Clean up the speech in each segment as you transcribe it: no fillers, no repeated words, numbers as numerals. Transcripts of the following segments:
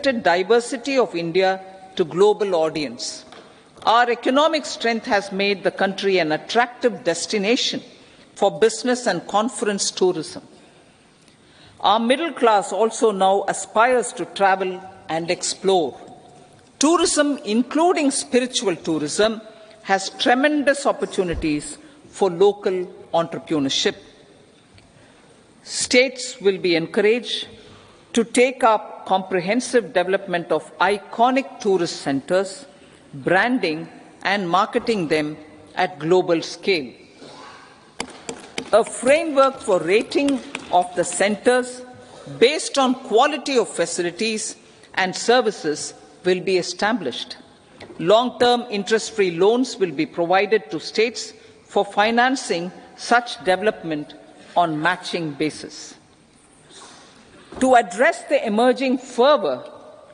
presented diversity of India to global audience. Our economic strength has made the country an attractive destination for business and conference tourism. Our middle class also now aspires to travel and explore. Tourism, including spiritual tourism, has tremendous opportunities for local entrepreneurship. States will be encouraged to take up comprehensive development of iconic tourist centres, branding and marketing them at global scale. A framework for rating of the centres based on quality of facilities and services will be established. Long-term interest-free loans will be provided to states for financing such development on matching basis. To address the emerging fervour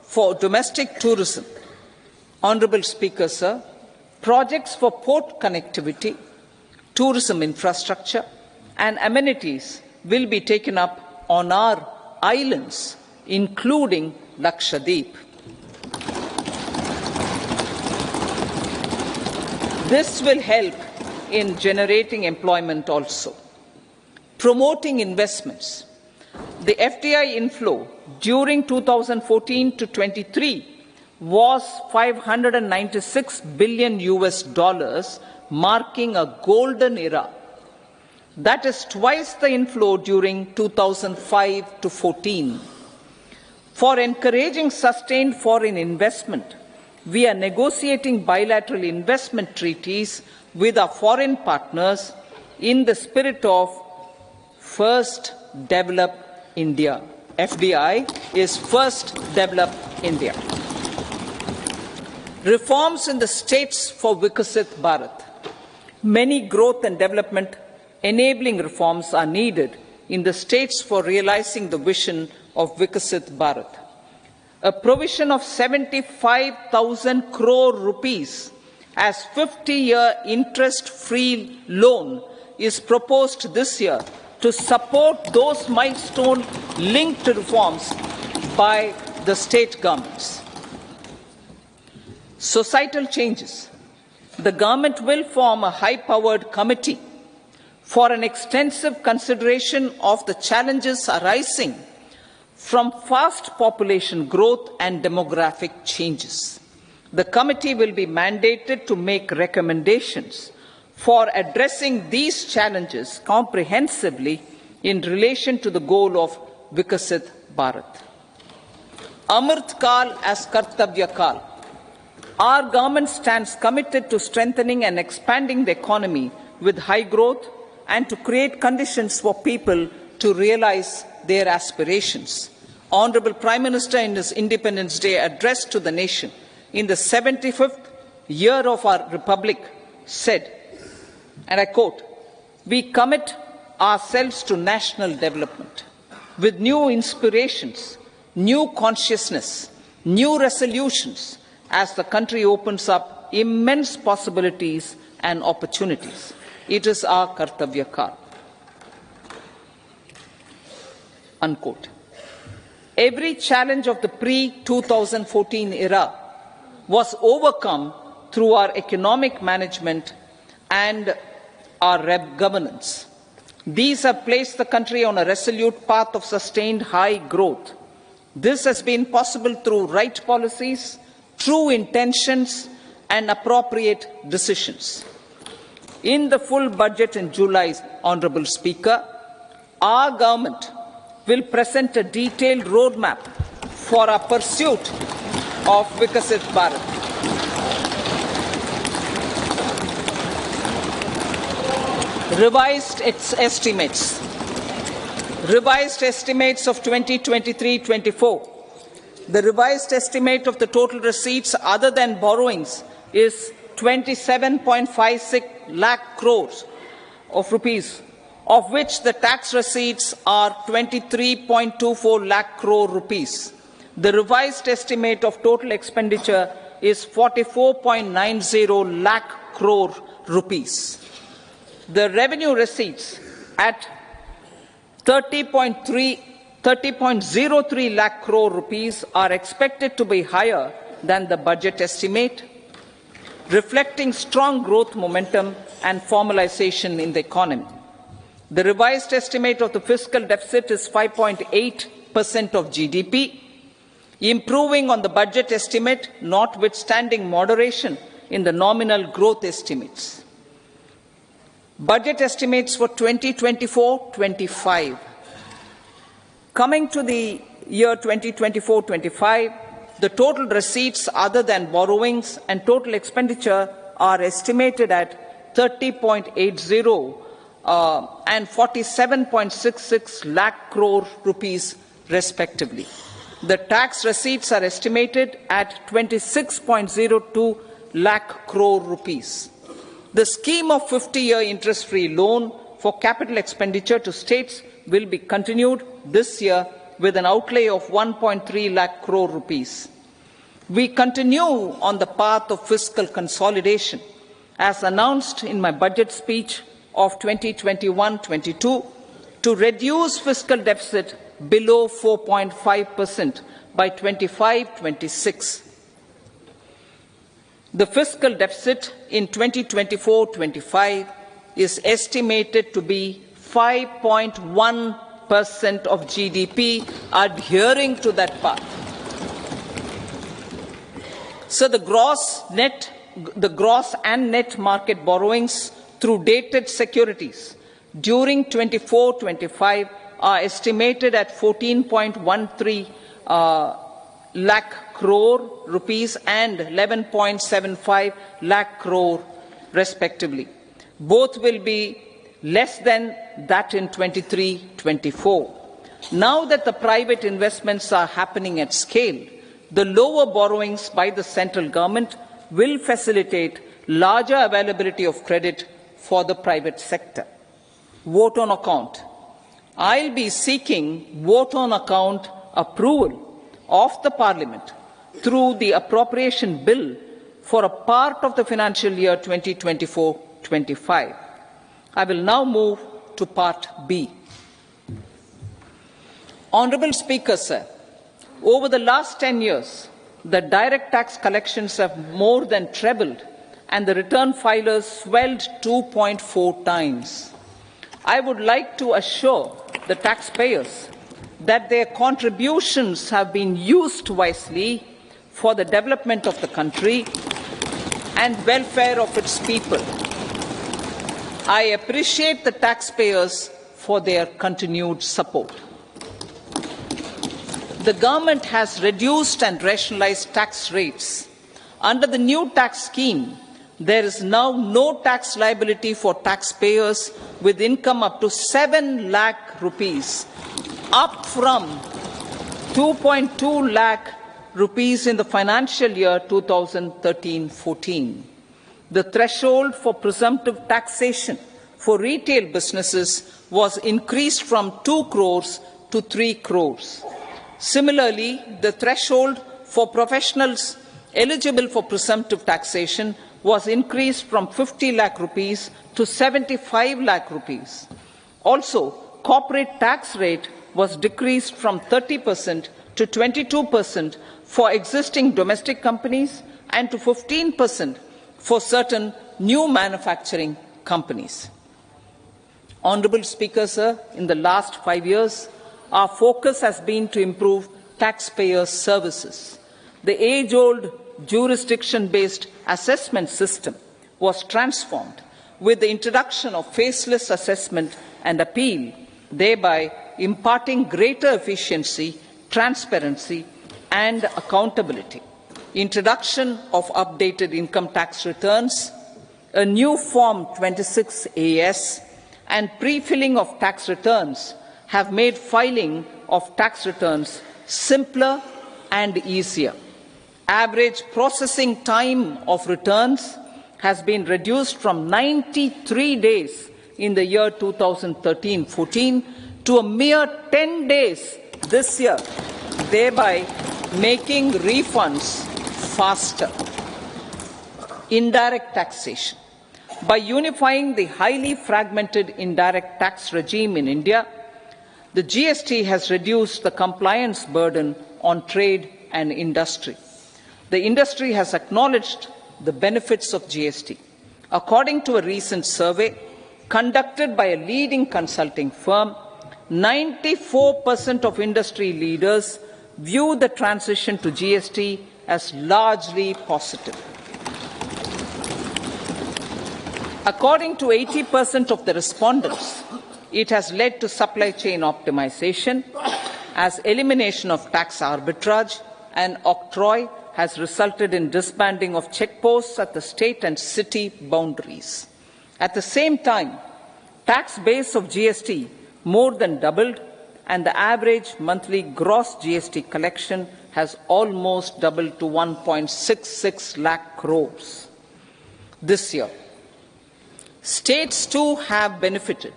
for domestic tourism, Honourable Speaker, sir, projects for port connectivity, tourism infrastructure and amenities will be taken up on our islands, including Lakshadweep. This will help in generating employment also. Promoting investments. The FDI inflow during 2014 to 23 was $596 billion, marking a golden era. That is twice the inflow during 2005 to 14. For encouraging sustained foreign investment, we are negotiating bilateral investment treaties with our foreign partners in the spirit of First Develop India. FDI is First Develop India. Reforms in the states for Vikasit Bharat. Many growth and development enabling reforms are needed in the states for realizing the vision of Vikasit Bharat. A provision of 75,000 crore rupees as 50-year interest-free loan is proposed this year to support those milestone-linked reforms by the state governments. Societal changes. The government will form a high-powered committee for an extensive consideration of the challenges arising from fast population growth and demographic changes. The committee will be mandated to make recommendations for addressing these challenges comprehensively in relation to the goal of Vikasit Bharat. Amrit Kal as Kartavya Kal. Our government stands committed to strengthening and expanding the economy with high growth and to create conditions for people to realize their aspirations. Honourable Prime Minister, in his Independence Day address to the nation in the 75th year of our Republic, said, and I quote, "We commit ourselves to national development with new inspirations, new consciousness, new resolutions as the country opens up immense possibilities and opportunities. It is our Kartavya Kal." Unquote. Every challenge of the pre-2014 era was overcome through our economic management and our governance. These have placed the country on a resolute path of sustained high growth. This has been possible through right policies, true intentions, and appropriate decisions. In the full budget in July, Honourable Speaker, our government will present a detailed roadmap for our pursuit of Vikasit Bharat. Revised estimates of 2023-24. The revised estimate of the total receipts other than borrowings is 27.56 lakh crores of rupees, of which the tax receipts are 23.24 lakh crore rupees. The revised estimate of total expenditure is 44.90 lakh crore rupees. The revenue receipts at 30.3 30.03 lakh crore rupees are expected to be higher than the budget estimate, reflecting strong growth momentum and formalization in the economy. The revised estimate of the fiscal deficit is 5.8% of GDP, improving on the budget estimate, notwithstanding moderation in the nominal growth estimates. Budget estimates for 2024-25. Coming to the year 2024-25, the total receipts other than borrowings and total expenditure are estimated at 30.80 and 47.66 lakh crore rupees respectively. The tax receipts are estimated at 26.02 lakh crore rupees. The scheme of 50-year interest-free loan for capital expenditure to states will be continued this year with an outlay of 1.3 lakh crore rupees. We continue on the path of fiscal consolidation, as announced in my budget speech of 2021-22, to reduce fiscal deficit below 4.5% by 25-26. The fiscal deficit in 2024-25 is estimated to be 5.1% of GDP, adhering to that path. So the gross and net market borrowings through dated securities during 24-25 are estimated at 14.13 lakh crore rupees and 11.75 lakh crore respectively. Both will be less than that in 23-24. Now that the private investments are happening at scale, the lower borrowings by the central government will facilitate larger availability of credit for the private sector. Vote on account. I'll be seeking vote on account approval of the Parliament through the appropriation bill for a part of the financial year 2024-25. I will now move to Part B. Honourable Speaker, sir, over the last 10 years, the direct tax collections have more than trebled and the return filers swelled 2.4 times. I would like to assure the taxpayers that their contributions have been used wisely for the development of the country and welfare of its people. I appreciate the taxpayers for their continued support. The government has reduced and rationalized tax rates. Under the new tax scheme, there is now no tax liability for taxpayers with income up to 7 lakh rupees, up from 2.2 lakh rupees in the financial year 2013-14. The threshold for presumptive taxation for retail businesses was increased from 2 crores to 3 crores. Similarly, the threshold for professionals eligible for presumptive taxation was increased from 50 lakh rupees to 75 lakh rupees. Also, corporate tax rate was decreased from 30% to 22% for existing domestic companies and to 15% for certain new manufacturing companies. Honourable Speaker, sir, in the last 5 years, our focus has been to improve taxpayer services. The age-old jurisdiction-based assessment system was transformed with the introduction of faceless assessment and appeal, thereby imparting greater efficiency, transparency and accountability. Introduction of updated income tax returns, a new Form 26AS and pre-filling of tax returns have made filing of tax returns simpler and easier. Average processing time of returns has been reduced from 93 days in the year 2013-14 to a mere 10 days this year, thereby making refunds faster. Indirect taxation. By unifying the highly fragmented indirect tax regime in India, The GST has reduced the compliance burden on trade and industry. The industry has acknowledged the benefits of GST. According to a recent survey conducted by a leading consulting firm, 94% of industry leaders view the transition to GST as largely positive. According to 80% of the respondents, it has led to supply chain optimization, as elimination of tax arbitrage and octroi has resulted in disbanding of checkposts at the state and city boundaries. At the same time, tax base of GST more than doubled, and the average monthly gross GST collection has almost doubled to 1.66 lakh crores this year. States too have benefited.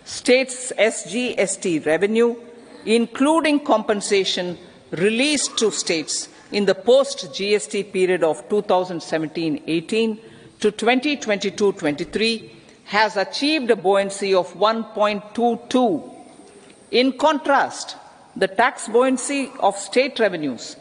States' SGST revenue, including compensation released to states in the post-GST period of 2017-18 to 2022-23, has achieved a buoyancy of 1.22. In contrast, the tax buoyancy of state revenues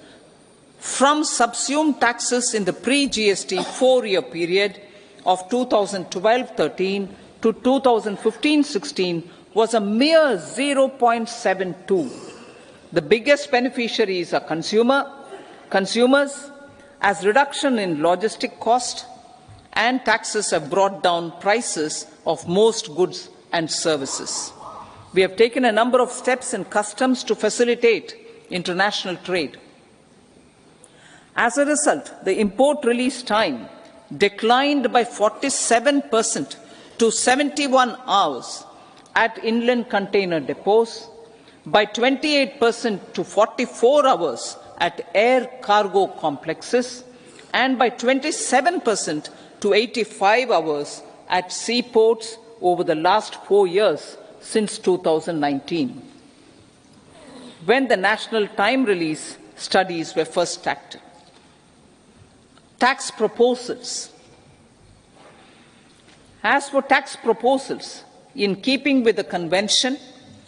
from subsumed taxes in the pre-GST four-year period of 2012-13 to 2015-16 was a mere 0.72. The biggest beneficiaries are consumers, as reduction in logistic cost and taxes have brought down prices of most goods and services. We have taken a number of steps in customs to facilitate international trade. As a result, the import release time declined by 47% to 71 hours at inland container depots, by 28% to 44 hours at air cargo complexes, and by 27% to 85 hours at seaports over the last 4 years since 2019, when the national time release studies were first started. Tax proposals. As for tax proposals, in keeping with the convention,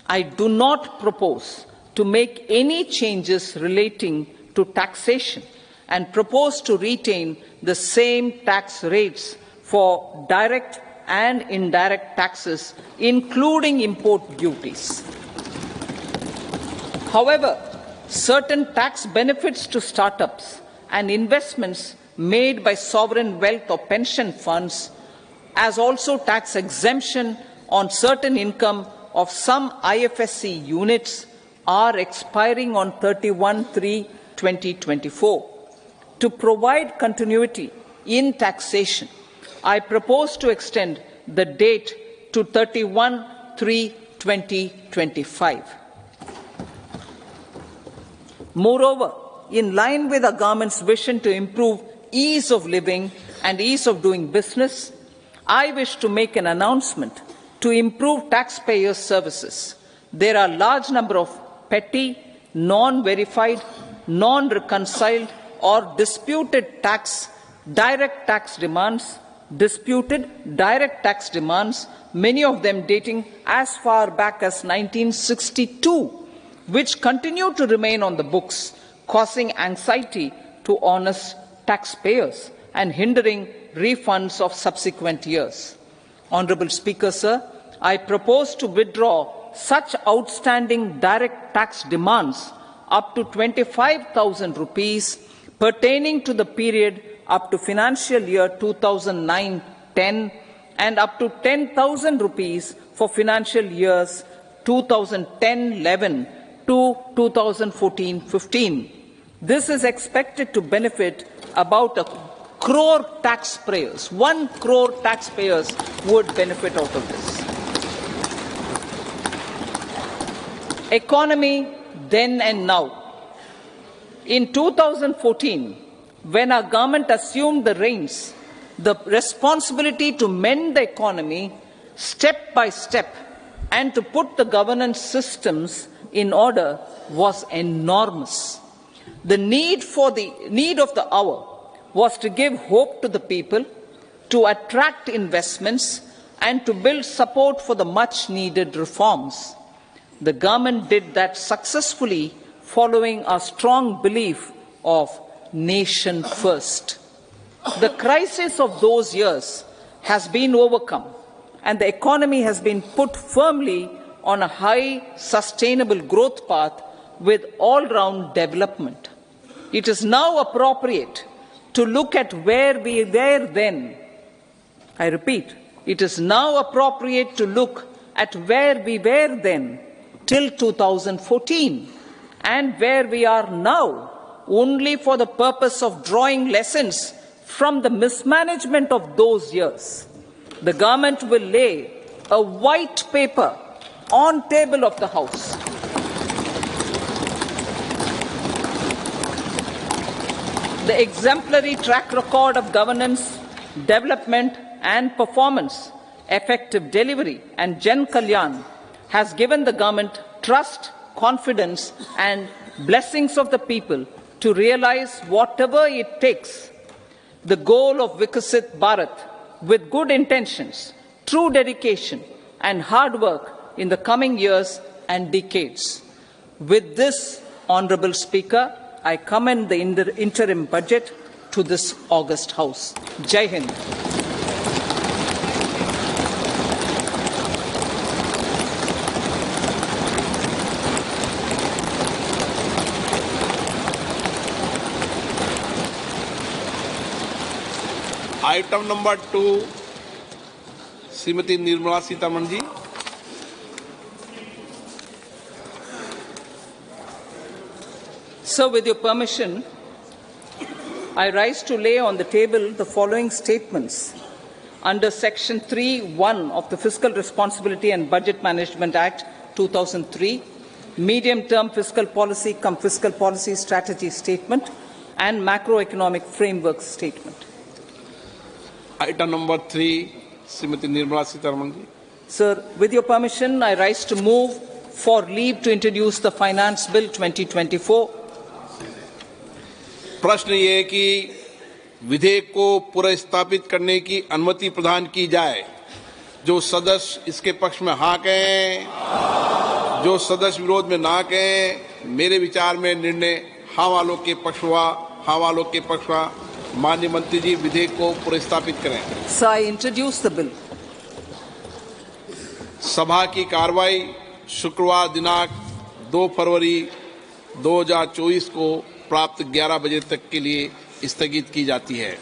I do not propose to make any changes relating to taxation and propose to retain the same tax rates for direct and indirect taxes, including import duties. However, certain tax benefits to startups and investments made by sovereign wealth or pension funds, as also tax exemption on certain income of some IFSC units, are expiring on 31/3/2024. To provide continuity in taxation, I propose to extend the date to 31/3/2025. Moreover, in line with the government's vision to improve ease of living and ease of doing business, I wish to make an announcement to improve taxpayers' services. There are a large number of petty, non-verified, non-reconciled or disputed direct tax demands, many of them dating as far back as 1962, which continue to remain on the books, causing anxiety to honest taxpayers and hindering refunds of subsequent years. Honourable Speaker, sir, I propose to withdraw such outstanding direct tax demands up to 25,000 rupees pertaining to the period up to financial year 2009-10 and up to 10,000 rupees for financial years 2010-11 to 2014-15. This is expected to benefit about 1 crore taxpayers. 1 crore taxpayers would benefit out of this. Economy then and now. In 2014, when our government assumed the reins, the responsibility to mend the economy step by step and to put the governance systems in order was enormous. The need of the hour was to give hope to the people, to attract investments, and to build support for the much-needed reforms. The government did that successfully, following a strong belief of nation first. The crisis of those years has been overcome, and the economy has been put firmly on a high, sustainable growth path with all-round development. It is now appropriate to look at where we were then. I repeat, it is now appropriate to look at where we were then till 2014 and where we are now, only for the purpose of drawing lessons from the mismanagement of those years. The government will lay a white paper on table of the House. The exemplary track record of governance, development and performance, effective delivery and Jan Kalyan has given the government trust, confidence and blessings of the people to realize whatever it takes the goal of Vikasit Bharat with good intentions, true dedication and hard work in the coming years and decades. With this, Honourable Speaker, I commend the interim budget to this august House. Jai Hind. Item number 2 Shrimati Nirmala Sitharaman ji. So, with your permission, I rise to lay on the table the following statements under Section 3(1) of the Fiscal Responsibility and Budget Management Act 2003, Medium-Term Fiscal Policy cum Fiscal Policy Strategy Statement and Macroeconomic Framework Statement. Item number 3, Srimati Nirmala Sitharaman ji. Sir, with your permission, I rise to move for leave to introduce the Finance Bill 2024. प्रश्न ये है कि विधेयक को पुनर्स्थापित करने की अनुमति प्रदान की जाए। जो सदस्य इसके पक्ष में हाँ कहें, जो सदस्य विरोध में ना कहें। मेरे विचार में निर्णय हाँ वालों के पक्ष हुआ, हाँ वालों के पक्ष हुआ। माननीय मंत्री जी विधेयक को पुनर्स्थापित करें। Sir, I introduce the bill. सभा की कार्रवाई शुक्रवार दिनांक 2 फरवरी 2024 को प्राप्त 11 बजे तक के लिए स्थगित की जाती है।